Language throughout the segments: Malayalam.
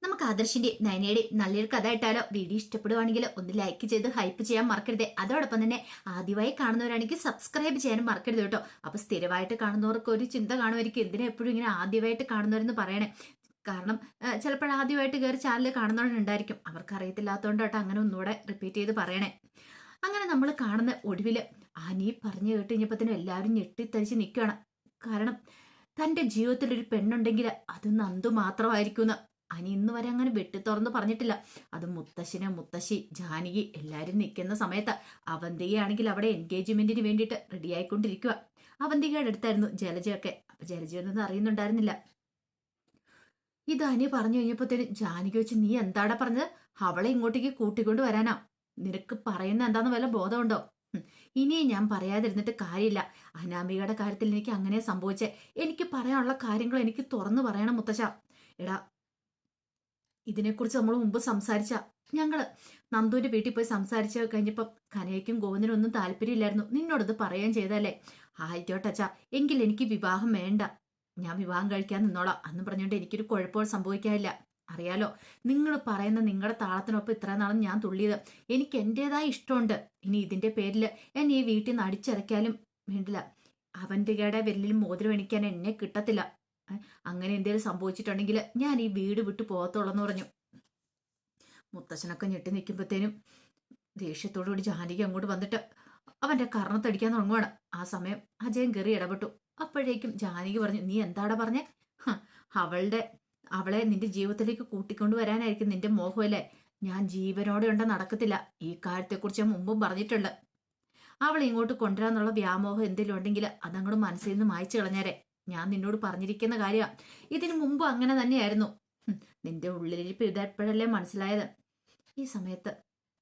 നമുക്ക് ആദർശിന്റെ നയനയുടെ നല്ലൊരു കഥ ഇട്ടാലോ? വീഡിയോ ഇഷ്ടപ്പെടുവാണെങ്കിൽ ഒന്ന് ലൈക്ക് ചെയ്ത് ഹൈപ്പ് ചെയ്യാൻ മറക്കരുത്. അതോടൊപ്പം തന്നെ ആദ്യമായി കാണുന്നവരാണെങ്കിൽ സബ്സ്ക്രൈബ് ചെയ്യാനും മറക്കരുത് കേട്ടോ. അപ്പൊ സ്ഥിരമായിട്ട് കാണുന്നവർക്ക് ഒരു ചിന്ത കാണുമായിരിക്കും, എന്തിനാ എപ്പോഴും ഇങ്ങനെ ആദ്യമായിട്ട് കാണുന്നവരെന്ന് പറയണേ. കാരണം ചിലപ്പോൾ ആദ്യമായിട്ട് കയറി ചാനൽ കാണുന്നവരുണ്ടായിരിക്കും, അവർക്ക് അറിയത്തില്ലാത്തതുകൊണ്ട് കേട്ടോ അങ്ങനെ ഒന്നുകൂടെ റിപ്പീറ്റ് ചെയ്ത് പറയണേ. അങ്ങനെ നമ്മൾ കാണുന്ന ഒടുവില് അനി പറഞ്ഞു കേട്ട് കഴിഞ്ഞപ്പത്തിനും എല്ലാവരും ഞെട്ടിത്തരിച്ച് നിൽക്കുകയാണ്. കാരണം തന്റെ ജീവിതത്തിൽ ഒരു പെണ്ണുണ്ടെങ്കിൽ അത് നന്ദു മാത്രമായിരിക്കും. അനി ഇന്ന് വരെ അങ്ങനെ വെട്ടി തുറന്ന് പറഞ്ഞിട്ടില്ല. അത് മുത്തശ്ശന്, മുത്തശ്ശി, ജാനകി എല്ലാരും നിൽക്കുന്ന സമയത്ത് അവന്തികയാണെങ്കിൽ അവിടെ എൻഗേജ്മെന്റിന് വേണ്ടിയിട്ട് റെഡി ആയിക്കൊണ്ടിരിക്കുക. അവന്തികയുടെ അടുത്തായിരുന്നു ജലജയൊക്കെ. അപ്പൊ ജലജയൊന്നും അറിയുന്നുണ്ടായിരുന്നില്ല. ഇത് അനി പറഞ്ഞു കഴിഞ്ഞപ്പോഴത്തേനും ജാനകി വെച്ച്, നീ എന്താടാ പറഞ്ഞത്? അവളെ ഇങ്ങോട്ടേക്ക് കൂട്ടിക്കൊണ്ട് വരാനാ? നിനക്ക് പറയുന്ന എന്താന്ന് വല്ല ബോധമുണ്ടോ? ഇനിയും ഞാൻ പറയാതിരുന്നിട്ട് കാര്യമില്ല. അനാമികയുടെ കാര്യത്തിൽ എനിക്ക് അങ്ങനെ സംഭവിച്ചേ. എനിക്ക് പറയാനുള്ള കാര്യങ്ങൾ എനിക്ക് തുറന്നു പറയണം മുത്തശ്ശ. എടാ, ഇതിനെക്കുറിച്ച് നമ്മൾ മുമ്പ് സംസാരിച്ച, ഞങ്ങള് നന്ദുവിന്റെ വീട്ടിൽ പോയി സംസാരിച്ച് കഴിഞ്ഞപ്പം കനയ്ക്കും ഗോവിന്ദനും ഒന്നും താല്പര്യമില്ലായിരുന്നു. നിന്നോടത് പറയുകയും ചെയ്തല്ലേ? ആയിക്കോട്ടച്ചാ, എങ്കിൽ എനിക്ക് വിവാഹം വേണ്ട, ഞാൻ വിവാഹം കഴിക്കാൻ നിന്നോളാം അന്ന് പറഞ്ഞുകൊണ്ട് എനിക്കൊരു കുഴപ്പവും സംഭവിക്കാനില്ല. അറിയാലോ, നിങ്ങൾ പറയുന്ന നിങ്ങളുടെ താളത്തിനൊപ്പം ഇത്ര നാളും ഞാൻ തുള്ളിയത്. എനിക്ക് എന്റേതായ ഇഷ്ടമുണ്ട്. ഇനി ഇതിന്റെ പേരിൽ എന്നെ ഈ വീട്ടിൽ നിന്ന് അടിച്ചിറക്കിയാലും വേണ്ടില്ല. അവന്തികയുടെ വിരലിൽ മോതിരം എണിക്കാൻ എന്നെ കിട്ടത്തില്ല. അങ്ങനെ എന്തെങ്കിലും സംഭവിച്ചിട്ടുണ്ടെങ്കിൽ ഞാൻ ഈ വീട് വിട്ടു പോകത്തുള്ളെന്ന് പറഞ്ഞു. മുത്തശ്ശനൊക്കെ ഞെട്ടി നിൽക്കുമ്പോഴത്തേനും ദേഷ്യത്തോടുകൂടി ജാനകി അങ്ങോട്ട് വന്നിട്ട് അവന്റെ കർണത്തടിക്കാൻ തുടങ്ങുവാണ്. ആ സമയം അജയൻ കയറി ഇടപെട്ടു. അപ്പോഴേക്കും ജാനകി പറഞ്ഞു, നീ എന്താടാ പറഞ്ഞേ? അവളെ നിന്റെ ജീവിതത്തിലേക്ക് കൂട്ടിക്കൊണ്ടുവരാനായിരിക്കും നിന്റെ മോഹമല്ലേ? ഞാൻ ജീവനോടെ ഉണ്ട നടക്കത്തില്ല. ഈ കാര്യത്തെക്കുറിച്ച് ഞാൻ മുമ്പും പറഞ്ഞിട്ടുണ്ട്. അവളെ ഇങ്ങോട്ട് കൊണ്ടുവരാന്നുള്ള വ്യാമോഹം എന്തെങ്കിലും ഉണ്ടെങ്കിൽ അതങ്ങോട്ട് മനസ്സിൽ നിന്ന് മായ്ച്ചു കളഞ്ഞേരെ. ഞാൻ നിന്നോട് പറഞ്ഞിരിക്കുന്ന കാര്യമാണ്. ഇതിനു മുമ്പ് അങ്ങനെ തന്നെയായിരുന്നു. നിന്റെ ഉള്ളിലിരിപ്പ് ഇതെപ്പോഴല്ലേ മനസ്സിലായത്? ഈ സമയത്ത്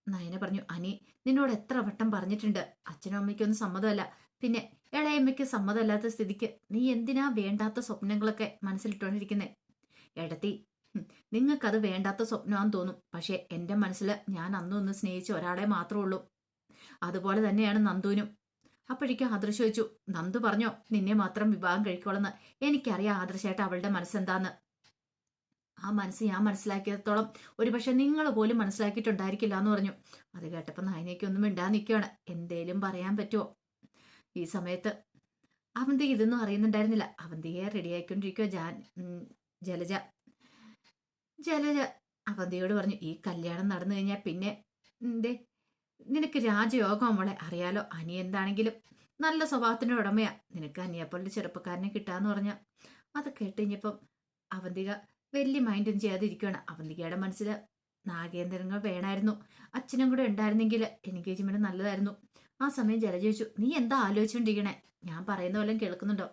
നയന പറഞ്ഞു, അനി നിന്നോട് എത്ര വട്ടം പറഞ്ഞിട്ടുണ്ട്, അച്ഛനും അമ്മയ്ക്കൊന്നും സമ്മതമല്ല. പിന്നെ ഇളയമ്മയ്ക്ക് സമ്മതമല്ലാത്ത സ്ഥിതിക്ക് നീ എന്തിനാ വേണ്ടാത്ത സ്വപ്നങ്ങളൊക്കെ മനസ്സിലിട്ടോണ്ടിരിക്കുന്നേ? എടത്തി, നിങ്ങൾക്കത് വേണ്ടാത്ത സ്വപ്നമാണെന്ന് തോന്നും. പക്ഷെ എന്റെ മനസ്സിൽ ഞാൻ അന്നൊന്ന് സ്നേഹിച്ച ഒരാളെ മാത്രമേ ഉള്ളൂ. അതുപോലെ തന്നെയാണ് നന്ദുവിനും. അപ്പോഴേക്കും ആദർശ് ചോദിച്ചു, നന്ദു പറഞ്ഞോ നിന്നെ മാത്രം വിവാഹം കഴിക്കോളെന്ന്? എനിക്കറിയാം ആദർശായിട്ട് അവളുടെ മനസ്സെന്താന്ന്. ആ മനസ്സ് ഞാൻ മനസ്സിലാക്കിയത്തോളം ഒരുപക്ഷെ നിങ്ങൾ പോലും മനസ്സിലാക്കിയിട്ടുണ്ടായിരിക്കില്ല എന്ന് പറഞ്ഞു. അത് കേട്ടപ്പോൾ നയനയ്ക്കൊന്നും മിണ്ടാൻ നിൽക്കുകയാണ്. എന്തേലും പറയാൻ പറ്റുമോ? ഈ സമയത്ത് അവന്തിക ഇതൊന്നും അറിയുന്നുണ്ടായിരുന്നില്ല. അവന്തികയെ റെഡിയായിക്കൊണ്ടിരിക്കുക ജലജ. ജലജ അവന്തിയോട് പറഞ്ഞു, ഈ കല്യാണം നടന്നു കഴിഞ്ഞാൽ പിന്നെ എന്തേ നിനക്ക് രാജയോഗം മോളെ. അറിയാലോ, അനി എന്താണെങ്കിലും നല്ല സ്വഭാവത്തിന്റെ ഉടമയാ. നിനക്ക് അനിയെപ്പോലൊരു ചെറുപ്പക്കാരനെ കിട്ടാന്ന് പറഞ്ഞ. അത് കേട്ട് കഴിഞ്ഞപ്പം അവന്തിക വലിയ മൈൻഡൊന്നും ചെയ്യാതിരിക്കുകയാണ്. അവന്തികയുടെ മനസ്സിൽ നാഗേന്ദ്രങ്ങൾ വേണമായിരുന്നു. അച്ഛനും കൂടെ ഉണ്ടായിരുന്നെങ്കിൽ എൻഗേജ്മെന്റ് നല്ലതായിരുന്നു. ആ സമയം ജലജ ചോദിച്ചു, നീ എന്താ ആലോചിച്ചുകൊണ്ടിരിക്കണേ? ഞാൻ പറയുന്ന പോലെ കേൾക്കുന്നുണ്ടോ?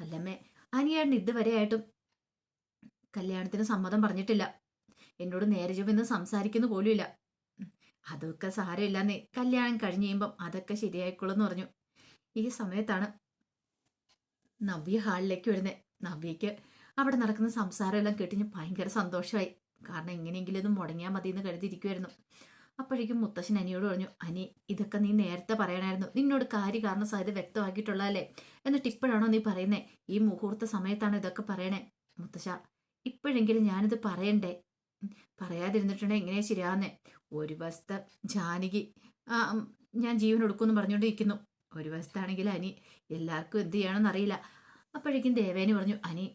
അല്ലമ്മേ, അനിയേട്ടൻ ഇതുവരെയായിട്ടും കല്യാണത്തിന് സമ്മതം പറഞ്ഞിട്ടില്ല. എന്നോട് നേരെ ചൊവ്വെന്ന് സംസാരിക്കുന്നു പോലുമില്ല. അതൊക്കെ സാരമില്ലെന്നേ, കല്യാണം കഴിഞ്ഞ് കഴിയുമ്പം അതൊക്കെ ശരിയായിക്കോളെന്ന് പറഞ്ഞു. ഈ സമയത്താണ് നവ്യ ഹാളിലേക്ക് വരുന്നത്. നവ്യക്ക് അവിടെ നടക്കുന്ന സംസാരമെല്ലാം കേട്ടിഞ്ഞ് ഭയങ്കര സന്തോഷമായി. കാരണം എങ്ങനെയെങ്കിലും ഇത് മുടങ്ങിയാൽ മതി എന്ന് കരുതിയിരിക്കുമായിരുന്നു. അപ്പോഴേക്കും മുത്തശ്ശൻ അനിയോട് പറഞ്ഞു, അനി ഇതൊക്കെ നീ നേരത്തെ പറയണമായിരുന്നു. നിന്നോട് കാരണം സഹിത വ്യക്തമാക്കിയിട്ടുള്ളതല്ലേ? എന്നിട്ട് ഇപ്പോഴാണോ നീ പറയുന്നേ? ഈ മുഹൂർത്ത സമയത്താണ് ഇതൊക്കെ പറയണേ? മുത്തശ്ശ, ഇപ്പോഴെങ്കിലും ഞാനിത് പറയണ്ടേ? പറയാതിരുന്നിട്ടുണ്ടെങ്കിൽ എങ്ങനെയാ ശരിയാവുന്നേ? ഒരു വശത്ത് ജാനകി ഞാൻ ജീവൻ എടുക്കുമെന്ന് പറഞ്ഞുകൊണ്ടിരിക്കുന്നു. ഒരു വശത്താണെങ്കിൽ അനി എല്ലാവർക്കും എന്ത് ചെയ്യണമെന്ന് അറിയില്ല. അപ്പോഴേക്കും ദേവേനി പറഞ്ഞു, അനി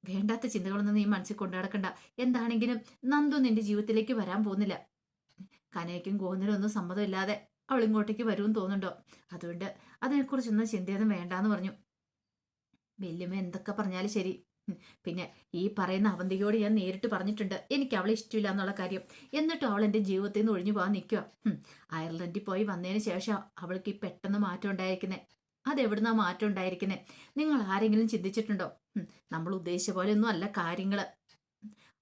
വേണ്ടാത്ത ചിന്തകളൊന്നും നീ മനസ്സിൽ കൊണ്ടു നടക്കണ്ട. എന്താണെങ്കിലും നന്ദു നിന്റെ ജീവിതത്തിലേക്ക് വരാൻ പോകുന്നില്ല. കനയ്ക്കും ഗോവിന്ദനും ഒന്നും സമ്മതമില്ലാതെ അവൾ ഇങ്ങോട്ടേക്ക് വരുമെന്ന് തോന്നുന്നുണ്ടോ? അതുകൊണ്ട് അതിനെക്കുറിച്ചൊന്നും ചിന്തയൊന്നും വേണ്ടാന്ന് പറഞ്ഞു. വല്യമ്മ എന്തൊക്കെ പറഞ്ഞാലും ശരി. പിന്നെ ഈ പറയുന്ന അവന്തികയോട് ഞാൻ നേരിട്ട് പറഞ്ഞിട്ടുണ്ട് എനിക്ക് അവളെ ഇഷ്ടമില്ല എന്നുള്ള കാര്യം. എന്നിട്ടും അവൾ എൻ്റെ ജീവിതത്തിൽ നിന്ന് ഒഴിഞ്ഞു പോകാൻ നിൽക്കുക. അയർലൻഡിൽ പോയി വന്നതിന് ശേഷം അവൾക്ക് ഈ പെട്ടെന്ന് മാറ്റം ഉണ്ടായിരിക്കുന്നേ. അതെവിടുന്നാ മാറ്റം ഉണ്ടായിരിക്കുന്നേ? നിങ്ങൾ ആരെങ്കിലും ചിന്തിച്ചിട്ടുണ്ടോ? നമ്മൾ ഉദ്ദേശിച്ച പോലെ ഒന്നും അല്ല കാര്യങ്ങള്.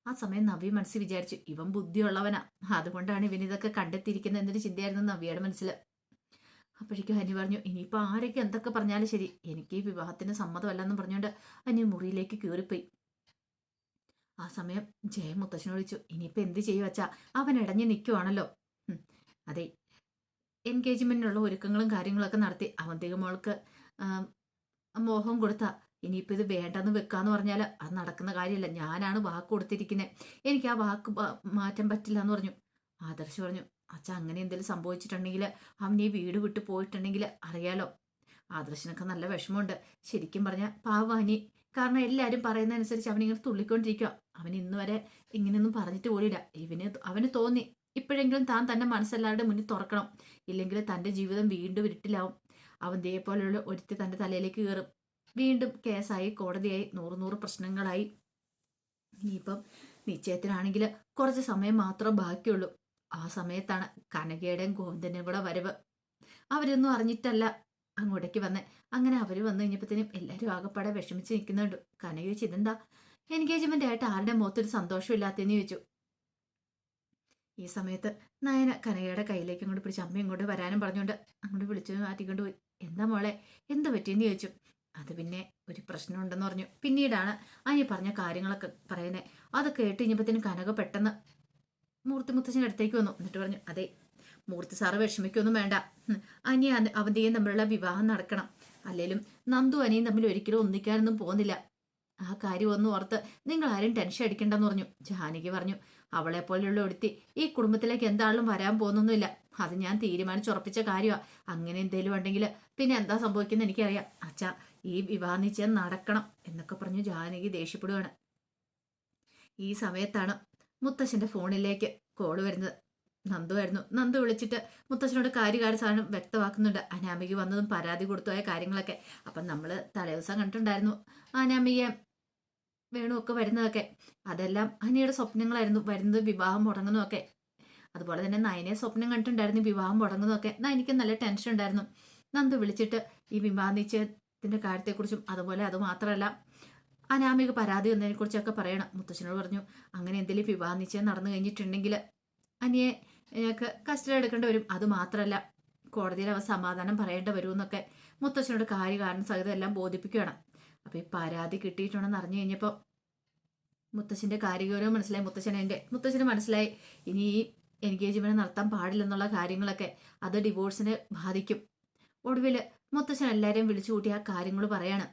ആ സമയം നവ്യ മനസ്സിൽ വിചാരിച്ചു, ഇവൻ ബുദ്ധിയുള്ളവനാ, അതുകൊണ്ടാണ് ഇവനിതൊക്കെ കണ്ടെത്തിയിരിക്കുന്നത് എന്നൊരു ചിന്തയായിരുന്നു നവ്യയുടെ മനസ്സിൽ. അപ്പോഴേക്കും ഹനി പറഞ്ഞു, ഇനിയിപ്പോൾ ആരൊക്കെ എന്തൊക്കെ പറഞ്ഞാലും ശരി, എനിക്ക് ഈ വിവാഹത്തിന് സമ്മതമല്ലെന്ന് പറഞ്ഞുകൊണ്ട് ഹനി മുറിയിലേക്ക് കയറിപ്പോയി. ആ സമയം ജയ മുത്തശ്ശനോട് ചോദിച്ചു, ഇനിയിപ്പോൾ എന്ത് ചെയ്യുക വച്ചാ? അവൻ ഇടഞ്ഞു നിൽക്കുവാണല്ലോ. അതെ, എൻഗേജ്മെന്റിനുള്ള ഒരുക്കങ്ങളും കാര്യങ്ങളൊക്കെ നടത്തി അവന്തിക മോൾക്ക് മോഹം കൊടുത്ത ഇനിയിപ്പോൾ ഇത് വേണ്ടെന്ന് വെക്കാന്ന് പറഞ്ഞാൽ അത് നടക്കുന്ന കാര്യമല്ല. ഞാനാണ് വാക്ക് കൊടുത്തിരിക്കുന്നത്. എനിക്ക് ആ വാക്ക് മാറ്റാൻ പറ്റില്ല എന്ന് പറഞ്ഞു. ആദർശ് പറഞ്ഞു, അച്ഛാ അങ്ങനെ എന്തെങ്കിലും സംഭവിച്ചിട്ടുണ്ടെങ്കിൽ അവൻ ഈ വീട് വിട്ട് പോയിട്ടുണ്ടെങ്കിൽ അറിയാലോ. ആദർശിനൊക്കെ നല്ല വിഷമമുണ്ട്. ശരിക്കും പറഞ്ഞാൽ പാവാനി. കാരണം എല്ലാവരും പറയുന്നതനുസരിച്ച് അവനിങ്ങനെ തുള്ളിക്കൊണ്ടിരിക്കുക. അവൻ ഇന്ന് വരെ ഇങ്ങനെയൊന്നും പറഞ്ഞിട്ട് പോലില്ല. അവന് തോന്നി ഇപ്പോഴെങ്കിലും താൻ തന്റെ മനസ്സെല്ലാവരുടെ മുന്നിൽ തുറക്കണം. ഇല്ലെങ്കിൽ തന്റെ ജീവിതം വീണ്ടും ഇരുട്ടിലാവും. അവൻ ഇതേപോലെയുള്ള ഒരുത്തി തന്റെ തലയിലേക്ക് കയറും. വീണ്ടും കേസായി, കോടതിയായി, നൂറ് പ്രശ്നങ്ങളായി. ഇനിയിപ്പം നിശ്ചയത്തിനാണെങ്കിൽ കുറച്ച് സമയം മാത്രം ബാക്കിയുള്ളൂ. ആ സമയത്താണ് കനകയുടെയും ഗോവിന്ദന്റെയും കൂടെ വരവ്. അവരൊന്നും അറിഞ്ഞിട്ടല്ല അങ്ങോട്ടേക്ക് വന്നേ. അങ്ങനെ അവര് വന്നു കഴിഞ്ഞപ്പോഴത്തേനും എല്ലാവരും ആകെപ്പാടെ വിഷമിച്ച് നിൽക്കുന്നുണ്ട്. കനക ചോദിച്ചു, ഇതെന്താ എൻഗേജ്മെന്റ് ആയിട്ട് ആരുടെ മുഖത്തൊരു സന്തോഷമില്ലാത്തെന്ന് ചോദിച്ചു. ഈ സമയത്ത് നയന കനകയുടെ കയ്യിലേക്ക് അങ്ങോട്ട് പിടിച്ച് അമ്മ ഇങ്ങോട്ട് വരാനും പറഞ്ഞുകൊണ്ട് അങ്ങോട്ട് വിളിച്ചു മാറ്റിക്കൊണ്ട് പോയി. എന്താ മോളെ, എന്താ പറ്റിയെന്ന് ചോദിച്ചു. അത് പിന്നെ ഒരു പ്രശ്നമുണ്ടെന്ന് പറഞ്ഞു. പിന്നീടാണ് അനി പറഞ്ഞ കാര്യങ്ങളൊക്കെ പറയുന്നത്. അത് കേട്ട് കഴിഞ്ഞപ്പോഴത്തേനും കനക പെട്ടെന്ന് മൂർത്തി മുത്തച്ഛൻ്റെ അടുത്തേക്ക് വന്നു. എന്നിട്ട് പറഞ്ഞു, അതെ മൂർത്തി സാറ് വിഷമിക്കൊന്നും വേണ്ട. അനി അവന്റെയും തമ്മിലുള്ള വിവാഹം നടക്കണം. അല്ലേലും നന്ദു അനിയും തമ്മിൽ ഒരിക്കലും ഒന്നിക്കാനൊന്നും പോകുന്നില്ല. ആ കാര്യം ഒന്നും ഓർത്ത് നിങ്ങൾ ആരും ടെൻഷൻ അടിക്കണ്ടെന്ന് പറഞ്ഞു. ജാനകി പറഞ്ഞു, അവളെ പോലെയുള്ള ഒരുത്തി ഈ കുടുംബത്തിലേക്ക് എന്താളും വരാൻ പോകുന്നൊന്നുമില്ല. അത് ഞാൻ തീരുമാനിച്ചുറപ്പിച്ച കാര്യമാണ്. അങ്ങനെ എന്തേലും ഉണ്ടെങ്കിൽ പിന്നെ എന്താ സംഭവിക്കുന്നത് എനിക്കറിയാം. അച്ഛാ ഈ വിവാഹ നിശ്ചയം നടക്കണം എന്നൊക്കെ പറഞ്ഞു ജാനകി ദേഷ്യപ്പെടുകയാണ്. ഈ സമയത്താണ് മുത്തശ്ശന്റെ ഫോണിലേക്ക് കോള് വരുന്നത്. നന്ദു ആയിരുന്നു. നന്ദു വിളിച്ചിട്ട് മുത്തശ്ശനോട് സാധനം വ്യക്തമാക്കുന്നുണ്ട്. അനാമിക വന്നതും പരാതി കൊടുത്തുപോയ കാര്യങ്ങളൊക്കെ. അപ്പം നമ്മൾ തലേദിവസം കണ്ടിട്ടുണ്ടായിരുന്നു അനാമിക വേണു ഒക്കെ വരുന്നതൊക്കെ. അതെല്ലാം അനിയുടെ സ്വപ്നങ്ങളായിരുന്നു. വരുന്നത് വിവാഹം മുടങ്ങുന്നതൊക്കെ. അതുപോലെ തന്നെ നയനെ സ്വപ്നം കണ്ടിട്ടുണ്ടായിരുന്നു വിവാഹം മുടങ്ങുന്നതൊക്കെ. എനിക്ക് നല്ല ടെൻഷൻ ഉണ്ടായിരുന്നു. നന്ദു വിളിച്ചിട്ട് ഈ വിവാഹ നിശ്ചയത്തിന്റെ കാര്യത്തെക്കുറിച്ചും അതുപോലെ അത് മാത്രമല്ല അനാമിക പരാതി വന്നതിനെ കുറിച്ചൊക്കെ പറയണം. മുത്തശ്ശനോട് പറഞ്ഞു, അങ്ങനെ എന്തെങ്കിലും വിവാഹ നിശ്ചയം നടന്നു കഴിഞ്ഞിട്ടുണ്ടെങ്കിൽ അനിയെ ഞങ്ങൾക്ക് കസ്റ്റഡി എടുക്കേണ്ടി വരും. അത് മാത്രമല്ല കോടതിയിൽ അവ സമാധാനം പറയേണ്ടി വരുമെന്നൊക്കെ മുത്തശ്ശനോട് കാരണം സഹിതം എല്ലാം ബോധിപ്പിക്കുകയാണ്. അപ്പൊ ഈ പരാതി കിട്ടിയിട്ടുണ്ടെന്ന് അറിഞ്ഞു കഴിഞ്ഞപ്പോൾ മുത്തശ്ശന്റെ കാര്യഗൗരവം മനസ്സിലായി. മുത്തശ്ശന് മനസ്സിലായി ഇനി ഈ എൻഗേജ്മെന്റ് നടത്താൻ പാടില്ലെന്നുള്ള കാര്യങ്ങളൊക്കെ അത് ഡിവോഴ്സിനെ ബാധിക്കും. ഒടുവിൽ മുത്തശ്ശൻ എല്ലാവരെയും വിളിച്ചു കൂട്ടി ആ കാര്യങ്ങൾ പറയാണ്.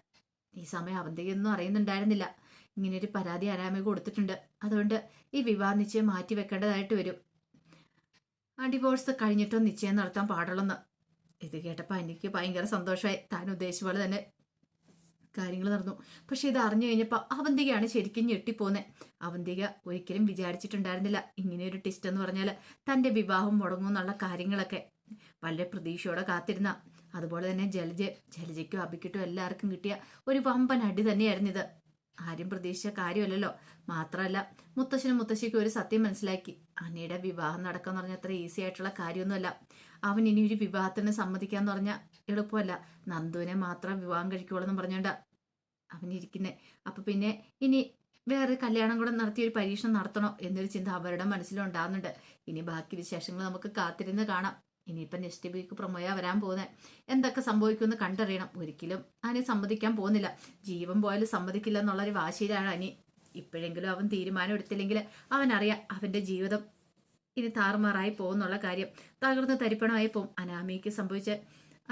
ഈ സമയം അവന്തിയൊന്നും അറിയുന്നുണ്ടായിരുന്നില്ല ഇങ്ങനെയൊരു പരാതി അനാമിക കൊടുത്തിട്ടുണ്ട്. അതുകൊണ്ട് ഈ വിവാഹ നിശ്ചയം മാറ്റി വെക്കേണ്ടതായിട്ട് വരും. ആ ഡിവോഴ്സ് കഴിഞ്ഞിട്ടോ നിശ്ചയം നടത്താൻ പാടുള്ളെന്ന്. ഇത് കേട്ടപ്പോൾ എനിക്ക് ഭയങ്കര സന്തോഷമായി. താൻ ഉദ്ദേശിച്ച പോലെ തന്നെ കാര്യങ്ങൾ നടന്നു. പക്ഷെ ഇത് അറിഞ്ഞു കഴിഞ്ഞപ്പോൾ അവന്തികയാണ് ശരിക്കും ഞെട്ടിപ്പോന്നെ. അവന്തിക ഒരിക്കലും വിചാരിച്ചിട്ടുണ്ടായിരുന്നില്ല ഇങ്ങനെയൊരു ടിസ്റ്റ് എന്ന് പറഞ്ഞാൽ തന്റെ വിവാഹം മുടങ്ങും എന്നുള്ള കാര്യങ്ങളൊക്കെ. വളരെ പ്രതീക്ഷയോടെ കാത്തിരുന്ന, അതുപോലെ തന്നെ ജലജയ്ക്കും അബിക്കിട്ടും എല്ലാവർക്കും കിട്ടിയ ഒരു വമ്പൻ അടി തന്നെയായിരുന്നു ഇത്. ആരും പ്രതീക്ഷിച്ച കാര്യമല്ലല്ലോ. മാത്രമല്ല മുത്തശ്ശനും മുത്തശ്ശിക്കും ഒരു സത്യം മനസ്സിലാക്കി. അനിയുടെ വിവാഹം നടക്കാന്ന് പറഞ്ഞാൽ അത്ര ഈസി ആയിട്ടുള്ള കാര്യമൊന്നുമല്ല. അവൻ ഇനി ഒരു വിവാഹത്തിന് സമ്മതിക്കാന്ന് പറഞ്ഞാൽ എളുപ്പമല്ല. നന്ദുവിനെ മാത്രം വിവാഹം കഴിക്കുള്ളൂ എന്ന് പറഞ്ഞോണ്ട അവനിരിക്കുന്നത്. അപ്പൊ പിന്നെ ഇനി വേറെ കല്യാണം കൂടെ നടത്തി ഒരു പരീക്ഷണം നടത്തണോ എന്നൊരു ചിന്ത അവരുടെ മനസ്സിലുണ്ടാകുന്നുണ്ട്. ഇനി ബാക്കി വിശേഷങ്ങൾ നമുക്ക് കാത്തിരുന്ന് കാണാം. ഇനിയിപ്പം നെക്സ്റ്റ് വീക്ക് പ്രൊമോയാ വരാൻ പോകുന്നത്. എന്തൊക്കെ സംഭവിക്കുമെന്ന് കണ്ടറിയണം. ഒരിക്കലും അനി സമ്മതിക്കാൻ പോകുന്നില്ല. ജീവൻ പോയാലും സമ്മതിക്കില്ല എന്നുള്ളൊരു വാശിയിലാണ് അനി. ഇപ്പോഴെങ്കിലും അവൻ തീരുമാനം എടുത്തില്ലെങ്കിൽ അവനറിയാം അവന്റെ ജീവിതം ഇനി താറുമാറായി പോകുന്നുള്ള കാര്യം. തകർന്ന് തരിപ്പണമായി പോകും. അനാമിക്ക് സംഭവിച്ച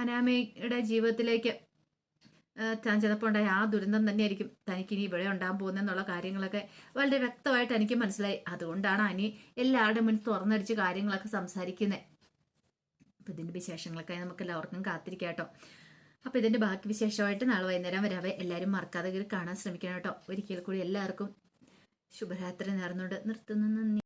അനാമിയുടെ ജീവിതത്തിലേക്ക് താൻ ചിലപ്പോൾ ഉണ്ടായ ആ ദുരന്തം തന്നെയായിരിക്കും തനിക്കിനി ഇവിടെ ഉണ്ടാകാൻ പോകുന്നതെന്നുള്ള കാര്യങ്ങളൊക്കെ വളരെ വ്യക്തമായിട്ട് എനിക്ക് മനസ്സിലായി. അതുകൊണ്ടാണ് അനി എല്ലാവരുടെ മുന്നിൽ തുറന്നടിച്ച് കാര്യങ്ങളൊക്കെ സംസാരിക്കുന്നത്. അപ്പം ഇതിൻ്റെ വിശേഷങ്ങളൊക്കെ നമുക്ക് എല്ലാവർക്കും കാത്തിരിക്കാം കേട്ടോ. അപ്പം ഇതിൻ്റെ ബാക്കി വിശേഷമായിട്ട് നാളെ വൈകുന്നേരം വരാവേ. എല്ലാവരും മറക്കാതെ കാണാൻ ശ്രമിക്കണം കേട്ടോ. ഒരിക്കൽ കൂടി എല്ലാവർക്കും ശുഭരാത്രി നേർന്നുകൊണ്ട് നിർത്തുന്നു. നന്ദി.